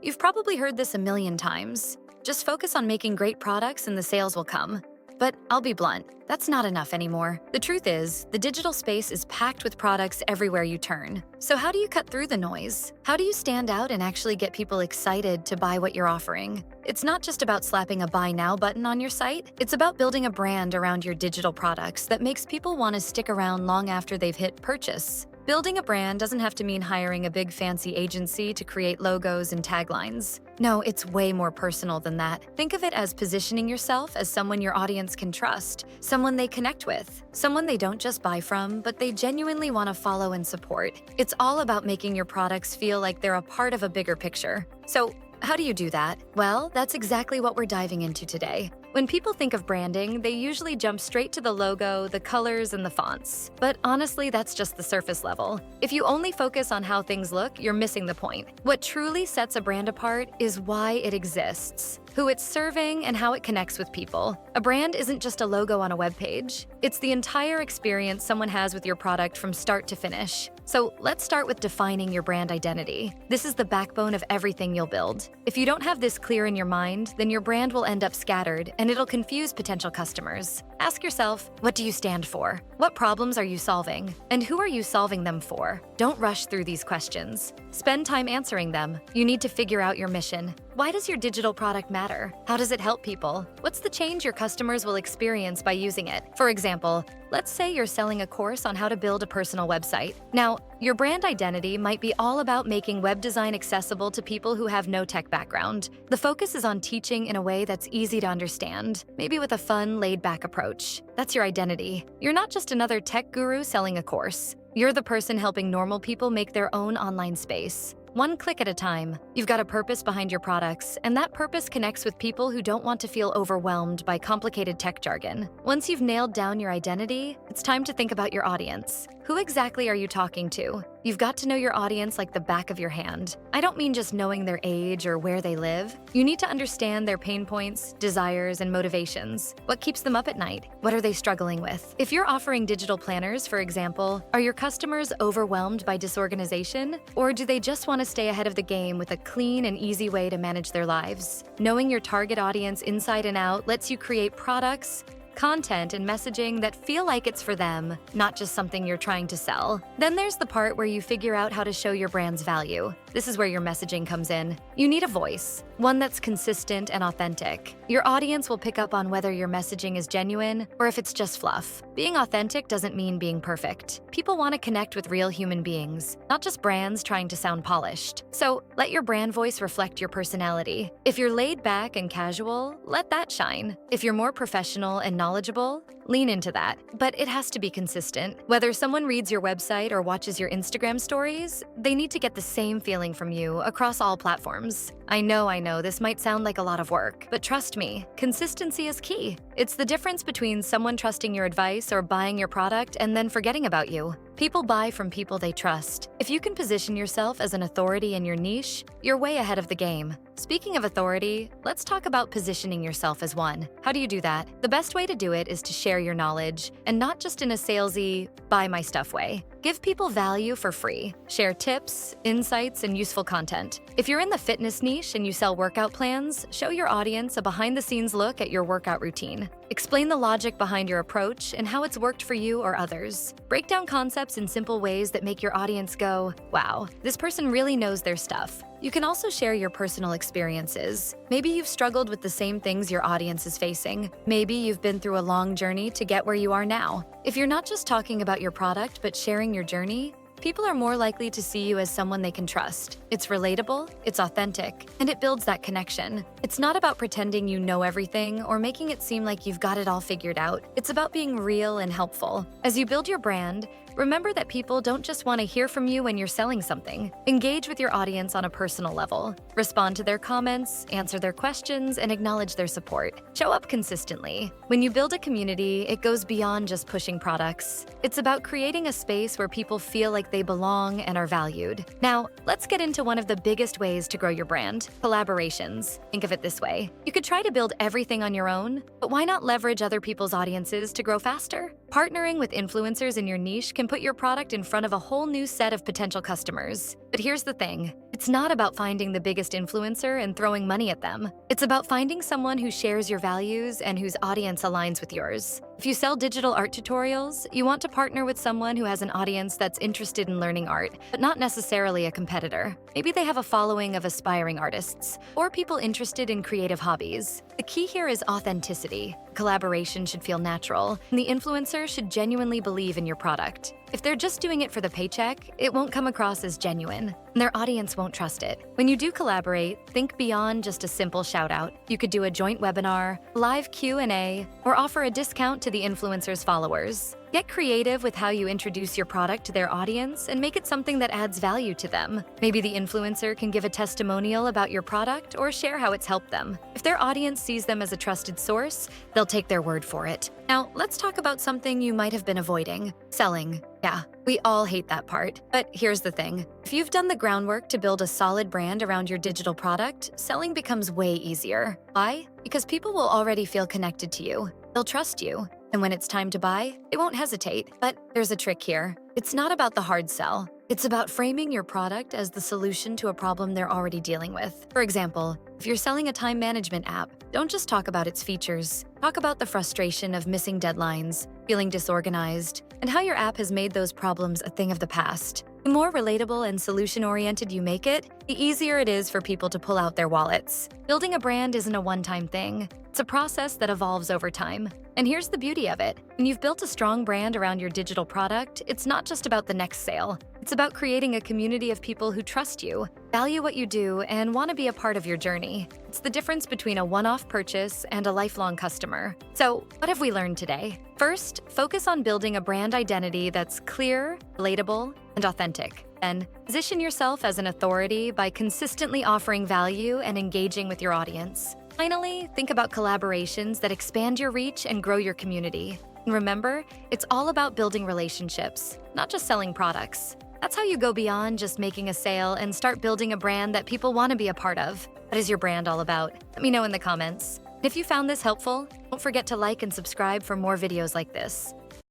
You've probably heard this a million times. Just focus on making great products and the sales will come. But I'll be blunt, that's not enough anymore. The truth is, the digital space is packed with products everywhere you turn. So how do you cut through the noise? How do you stand out and actually get people excited to buy what you're offering? It's not just about slapping a buy now button on your site. It's about building a brand around your digital products that makes people want to stick around long after they've hit purchase. Building a brand doesn't have to mean hiring a big fancy agency to create logos and taglines. No, it's way more personal than that. Think of it as positioning yourself as someone your audience can trust, someone they connect with, someone they don't just buy from, but they genuinely want to follow and support. It's all about making your products feel like they're a part of a bigger picture. So, how do you do that? Well, that's exactly what we're diving into today. When people think of branding, they usually jump straight to the logo, the colors, and the fonts. But honestly, that's just the surface level. If you only focus on how things look, you're missing the point. What truly sets a brand apart is why it exists, who it's serving, and how it connects with people. A brand isn't just a logo on a web page. It's the entire experience someone has with your product from start to finish. So let's start with defining your brand identity. This is the backbone of everything you'll build. If you don't have this clear in your mind, then your brand will end up scattered, and it'll confuse potential customers. Ask yourself, what do you stand for? What problems are you solving? And who are you solving them for? Don't rush through these questions. Spend time answering them. You need to figure out your mission. Why does your digital product matter? How does it help people? What's the change your customers will experience by using it? For example, let's say you're selling a course on how to build a personal website. Now, your brand identity might be all about making web design accessible to people who have no tech background. The focus is on teaching in a way that's easy to understand, maybe with a fun, laid-back approach. That's your identity. You're not just another tech guru selling a course. You're the person helping normal people make their own online space. One click at a time. You've got a purpose behind your products, and that purpose connects with people who don't want to feel overwhelmed by complicated tech jargon. Once you've nailed down your identity, it's time to think about your audience. Who exactly are you talking to? You've got to know your audience like the back of your hand. I don't mean just knowing their age or where they live. You need to understand their pain points, desires, and motivations. What keeps them up at night? What are they struggling with? If you're offering digital planners, for example, are your customers overwhelmed by disorganization? Or do they just want to stay ahead of the game with a clean and easy way to manage their lives? Knowing your target audience inside and out lets you create products, content, and messaging that feel like it's for them, not just something you're trying to sell. Then there's the part where you figure out how to show your brand's value. This is where your messaging comes in. You need a voice, one that's consistent and authentic. Your audience will pick up on whether your messaging is genuine or if it's just fluff. Being authentic doesn't mean being perfect. People want to connect with real human beings, not just brands trying to sound polished. So let your brand voice reflect your personality. If you're laid back and casual, let that shine. If you're more professional and knowledgeable, lean into that. But it has to be consistent. Whether someone reads your website or watches your Instagram stories, they need to get the same feeling from you across all platforms. I know, this might sound like a lot of work, but trust me, consistency is key. It's the difference between someone trusting your advice or buying your product and then forgetting about you. People buy from people they trust. If you can position yourself as an authority in your niche, you're way ahead of the game. Speaking of authority, let's talk about positioning yourself as one. How do you do that? The best way to do it is to share your knowledge, and not just in a salesy, buy my stuff way. Give people value for free. Share tips, insights, and useful content. If you're in the fitness niche and you sell workout plans, show your audience a behind-the-scenes look at your workout routine. Explain the logic behind your approach and how it's worked for you or others. Break down concepts in simple ways that make your audience go, wow, this person really knows their stuff. You can also share your personal experiences. Maybe you've struggled with the same things your audience is facing. Maybe you've been through a long journey to get where you are now. If you're not just talking about your product but sharing your journey, people are more likely to see you as someone they can trust. It's relatable, it's authentic, and it builds that connection. It's not about pretending you know everything or making it seem like you've got it all figured out. It's about being real and helpful. As you build your brand, remember that people don't just want to hear from you when you're selling something. Engage with your audience on a personal level. Respond to their comments, answer their questions, and acknowledge their support. Show up consistently. When you build a community, it goes beyond just pushing products. It's about creating a space where people feel like they belong and are valued. Now, let's get into one of the biggest ways to grow your brand: collaborations. Think of it this way. You could try to build everything on your own, but why not leverage other people's audiences to grow faster? Partnering with influencers in your niche can can put your product in front of a whole new set of potential customers. But here's the thing. It's not about finding the biggest influencer and throwing money at them. It's about finding someone who shares your values and whose audience aligns with yours. If you sell digital art tutorials, you want to partner with someone who has an audience that's interested in learning art, but not necessarily a competitor. Maybe they have a following of aspiring artists or people interested in creative hobbies. The key here is authenticity. Collaboration should feel natural, and the influencer should genuinely believe in your product. If they're just doing it for the paycheck, it won't come across as genuine, and their audience won't trust it. When you do collaborate, think beyond just a simple shout-out. You could do a joint webinar, live Q&A, or offer a discount to the influencer's followers. Get creative with how you introduce your product to their audience and make it something that adds value to them. Maybe the influencer can give a testimonial about your product or share how it's helped them. If their audience sees them as a trusted source, they'll take their word for it. Now, let's talk about something you might have been avoiding: selling. Yeah, we all hate that part. But here's the thing. If you've done the groundwork to build a solid brand around your digital product, selling becomes way easier. Why? Because people will already feel connected to you. They'll trust you. And when it's time to buy, they won't hesitate. But there's a trick here. It's not about the hard sell. It's about framing your product as the solution to a problem they're already dealing with. For example, if you're selling a time management app, don't just talk about its features. Talk about the frustration of missing deadlines, feeling disorganized, and how your app has made those problems a thing of the past. The more relatable and solution-oriented you make it, the easier it is for people to pull out their wallets. Building a brand isn't a one-time thing. It's a process that evolves over time. And here's the beauty of it. When you've built a strong brand around your digital product, it's not just about the next sale. It's about creating a community of people who trust you, value what you do, and want to be a part of your journey. It's the difference between a one-off purchase and a lifelong customer. So, what have we learned today? First, focus on building a brand identity that's clear, relatable, and authentic. Then, position yourself as an authority by consistently offering value and engaging with your audience. Finally, think about collaborations that expand your reach and grow your community. And remember, it's all about building relationships, not just selling products. That's how you go beyond just making a sale and start building a brand that people want to be a part of. What is your brand all about? Let me know in the comments. If you found this helpful, don't forget to like and subscribe for more videos like this.